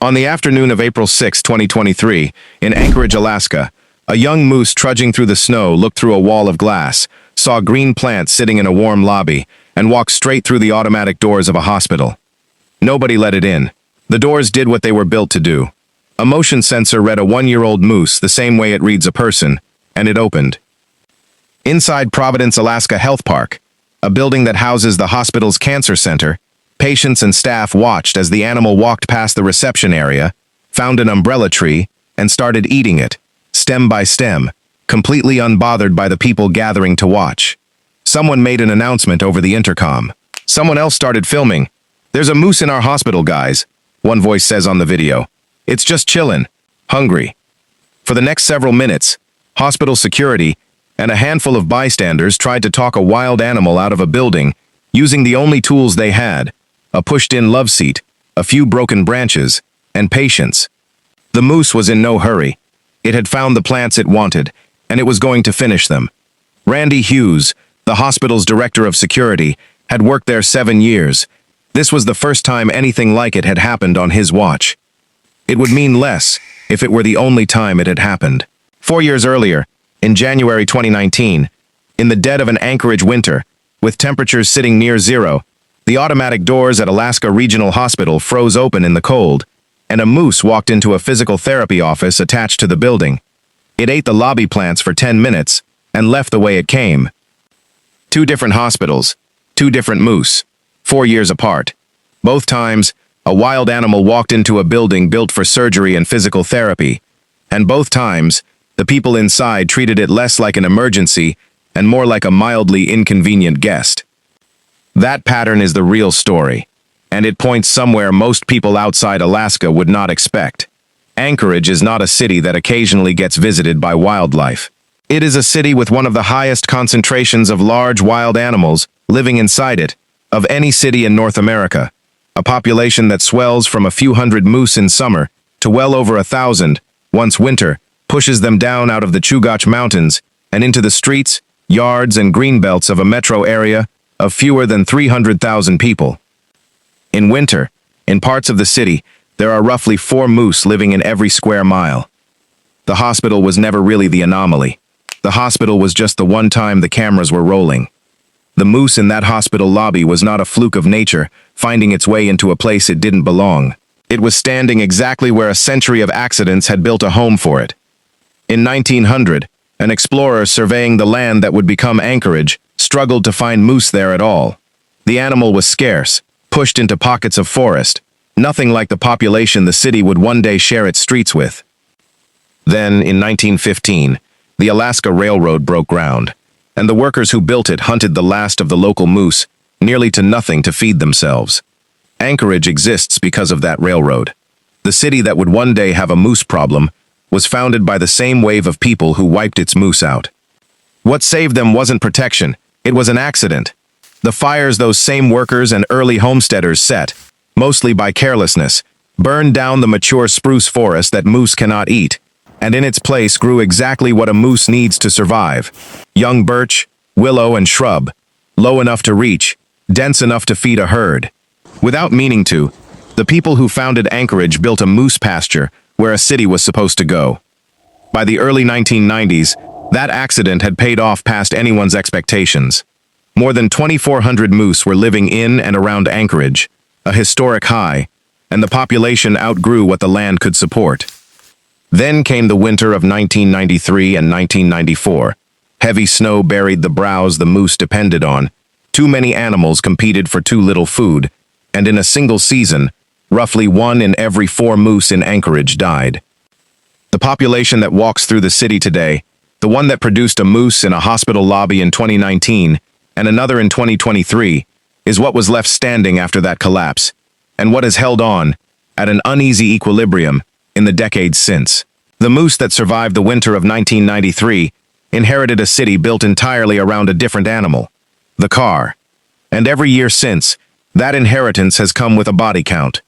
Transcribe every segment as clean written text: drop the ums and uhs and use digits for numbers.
On the afternoon of April 6, 2023, in Anchorage, Alaska, a young moose trudging through the snow looked through a wall of glass, saw green plants sitting in a warm lobby, and walked straight through the automatic doors of a hospital. Nobody let it in. The doors did what they were built to do. A motion sensor read a 1-year-old moose the same way it reads a person, and it opened. Inside Providence Alaska Health Park, a building that houses the hospital's cancer center, patients and staff watched as the animal walked past the reception area, found an umbrella tree, and started eating it, stem by stem, completely unbothered by the people gathering to watch. Someone made an announcement over the intercom. Someone else started filming. "There's a moose in our hospital, guys," one voice says on the video. "It's just chillin', hungry." For the next several minutes, hospital security and a handful of bystanders tried to talk a wild animal out of a building using the only tools they had, a pushed-in love seat, a few broken branches, and patience. The moose was in no hurry. It had found the plants it wanted, and it was going to finish them. Randy Hughes, the hospital's director of security, had worked there 7 years. This was the first time anything like it had happened on his watch. It would mean less if it were the only time it had happened. 4 years earlier, in January 2019, in the dead of an Anchorage winter, with temperatures sitting near zero, the automatic doors at Alaska Regional Hospital froze open in the cold, and a moose walked into a physical therapy office attached to the building. It ate the lobby plants for 10 minutes and left the way it came. 2 different hospitals, 2 different moose, 4 years apart. Both times, a wild animal walked into a building built for surgery and physical therapy, and both times, the people inside treated it less like an emergency and more like a mildly inconvenient guest. That pattern is the real story, and it points somewhere most people outside Alaska would not expect. Anchorage is not a city that occasionally gets visited by wildlife. It is a city with one of the highest concentrations of large wild animals living inside it, of any city in North America, a population that swells from a few hundred moose in summer to well over 1,000 once winter pushes them down out of the Chugach Mountains and into the streets, yards, and greenbelts of a metro area of fewer than 300,000 people. In winter, in parts of the city, there are roughly 4 moose living in every square mile. The hospital was never really the anomaly. The hospital was just the one time the cameras were rolling. The moose in that hospital lobby was not a fluke of nature finding its way into a place it didn't belong. It was standing exactly where a century of accidents had built a home for it. In 1900, an explorer surveying the land that would become Anchorage struggled to find moose there at all. The animal was scarce, pushed into pockets of forest, nothing like the population the city would one day share its streets with. Then, in 1915, the Alaska Railroad broke ground, and the workers who built it hunted the last of the local moose, nearly to nothing to feed themselves. Anchorage exists because of that railroad. The city that would one day have a moose problem was founded by the same wave of people who wiped its moose out. What saved them wasn't protection, it was an accident. The fires those same workers and early homesteaders set, mostly by carelessness, burned down the mature spruce forest that moose cannot eat, and in its place grew exactly what a moose needs to survive: young birch, willow, and shrub, low enough to reach, dense enough to feed a herd. Without meaning to, the people who founded Anchorage built a moose pasture where a city was supposed to go. By the early 1990s, that accident had paid off past anyone's expectations. More than 2,400 moose were living in and around Anchorage, a historic high, and the population outgrew what the land could support. Then came the winter of 1993 and 1994. Heavy snow buried the browse the moose depended on. Too many animals competed for too little food, and in a single season, roughly 1 in every 4 moose in Anchorage died. The population that walks through the city today, the one that produced a moose in a hospital lobby in 2019 and another in 2023, is what was left standing after that collapse, and what has held on, at an uneasy equilibrium, in the decades since. The moose that survived the winter of 1993 inherited a city built entirely around a different animal, the car. And every year since, that inheritance has come with a body count.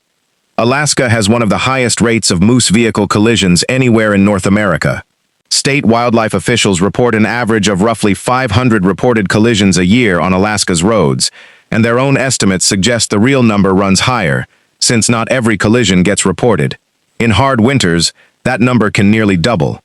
Alaska has one of the highest rates of moose vehicle collisions anywhere in North America. State wildlife officials report an average of roughly 500 reported collisions a year on Alaska's roads, and their own estimates suggest the real number runs higher, since not every collision gets reported. In hard winters, that number can nearly double.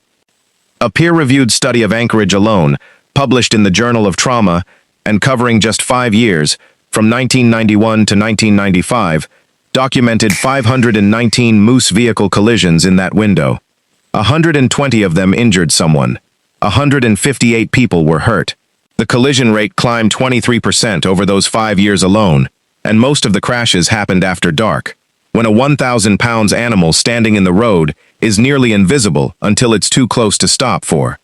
A peer-reviewed study of Anchorage alone, published in the Journal of Trauma and covering just 5 years, from 1991 to 1995, documented 519 moose vehicle collisions in that window. 120 of them injured someone. 158 people were hurt. The collision rate climbed 23% over those 5 years alone, and most of the crashes happened after dark, when a 1,000 pounds animal standing in the road is nearly invisible until it's too close to stop for.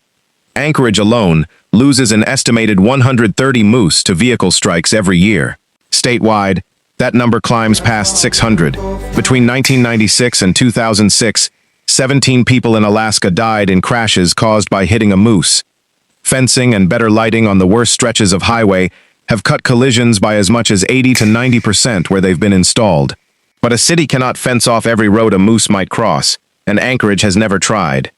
Anchorage alone loses an estimated 130 moose to vehicle strikes every year. Statewide, that number climbs past 600. Between 1996 and 2006, 17 people in Alaska died in crashes caused by hitting a moose. Fencing and better lighting on the worst stretches of highway have cut collisions by as much as 80 to 90% where they've been installed. But a city cannot fence off every road a moose might cross, and Anchorage has never tried.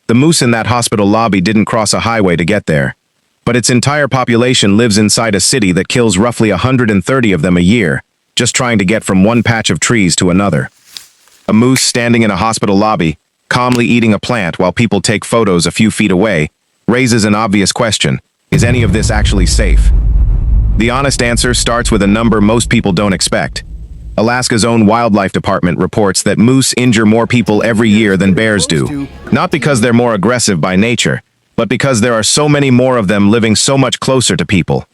The moose in that hospital lobby didn't cross a highway to get there, but its entire population lives inside a city that kills roughly 130 of them a year, just trying to get from one patch of trees to another. A moose standing in a hospital lobby, calmly eating a plant while people take photos a few feet away, raises an obvious question: is any of this actually safe? The honest answer starts with a number most people don't expect. Alaska's own wildlife department reports that moose injure more people every year than bears do, not because they're more aggressive by nature, but because there are so many more of them living so much closer to people.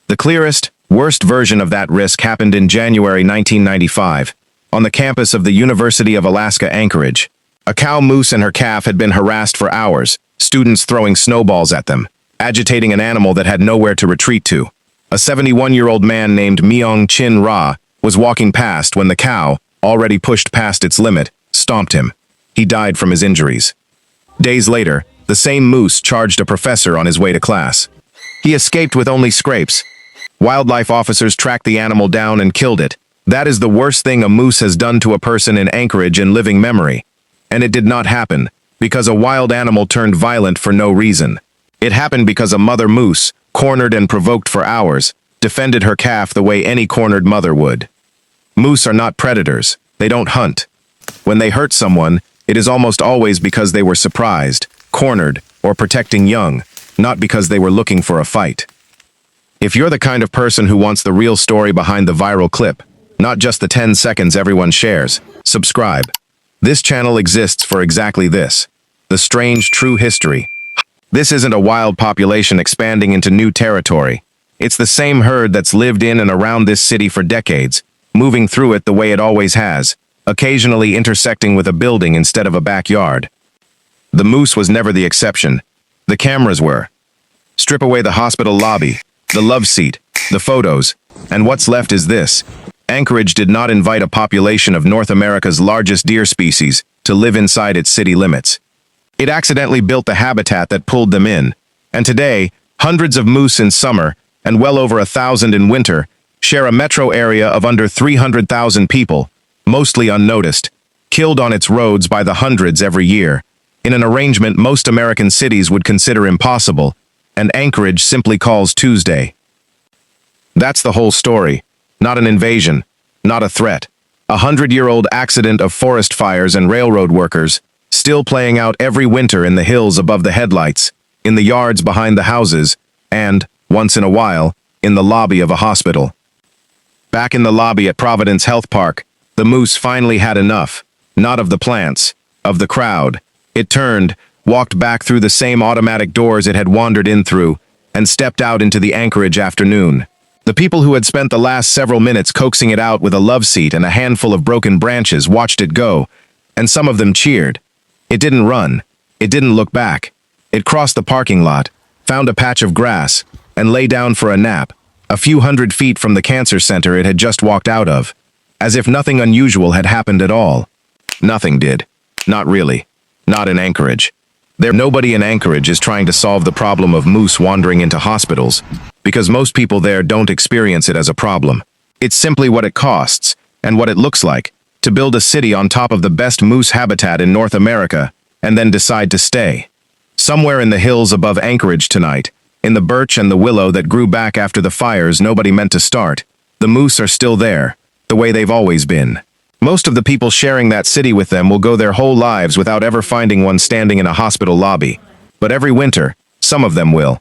The clearest, worst version of that risk happened in January 1995, on the campus of the University of Alaska Anchorage. A cow moose and her calf had been harassed for hours, students throwing snowballs at them, agitating an animal that had nowhere to retreat to. A 71-year-old man named Myung Chin Ra was walking past when the cow, already pushed past its limit, stomped him. He died from his injuries. Days later, the same moose charged a professor on his way to class. He escaped with only scrapes. Wildlife officers tracked the animal down and killed it. That is the worst thing a moose has done to a person in Anchorage in living memory. And it did not happen because a wild animal turned violent for no reason. It happened because a mother moose, cornered and provoked for hours, defended her calf the way any cornered mother would. Moose are not predators. They don't hunt. When they hurt someone, it is almost always because they were surprised, cornered, or protecting young, not because they were looking for a fight. If you're the kind of person who wants the real story behind the viral clip, not just the 10 seconds everyone shares, subscribe. This channel exists for exactly this: the strange, true history. This isn't a wild population expanding into new territory. It's the same herd that's lived in and around this city for decades, moving through it the way it always has, occasionally intersecting with a building instead of a backyard. The moose was never the exception. The cameras were. Strip away the hospital lobby, the love seat, the photos, and what's left is this: Anchorage did not invite a population of North America's largest deer species to live inside its city limits. It accidentally built the habitat that pulled them in, and today, hundreds of moose in summer and well over 1,000 in winter share a metro area of under 300,000 people, mostly unnoticed, killed on its roads by the hundreds every year, in an arrangement most American cities would consider impossible, and Anchorage simply calls Tuesday. That's the whole story. Not an invasion, not a threat. 100-year-old accident of forest fires and railroad workers, still playing out every winter in the hills above the headlights, in the yards behind the houses, and, once in a while, in the lobby of a hospital. Back in the lobby at Providence Health Park, the moose finally had enough, not of the plants, of the crowd. It turned, walked back through the same automatic doors it had wandered in through, and stepped out into the Anchorage afternoon. The people who had spent the last several minutes coaxing it out with a love seat and a handful of broken branches watched it go, and some of them cheered. It didn't run. It didn't look back. It crossed the parking lot, found a patch of grass, and lay down for a nap, a few hundred feet from the cancer center it had just walked out of, as if nothing unusual had happened at all. Nothing did. Not really. Not in Anchorage. Nobody in Anchorage is trying to solve the problem of moose wandering into hospitals, because most people there don't experience it as a problem. It's simply what it costs, and what it looks like, to build a city on top of the best moose habitat in North America, and then decide to stay. Somewhere in the hills above Anchorage tonight, in the birch and the willow that grew back after the fires nobody meant to start, the moose are still there, the way they've always been. Most of the people sharing that city with them will go their whole lives without ever finding one standing in a hospital lobby. But every winter, some of them will.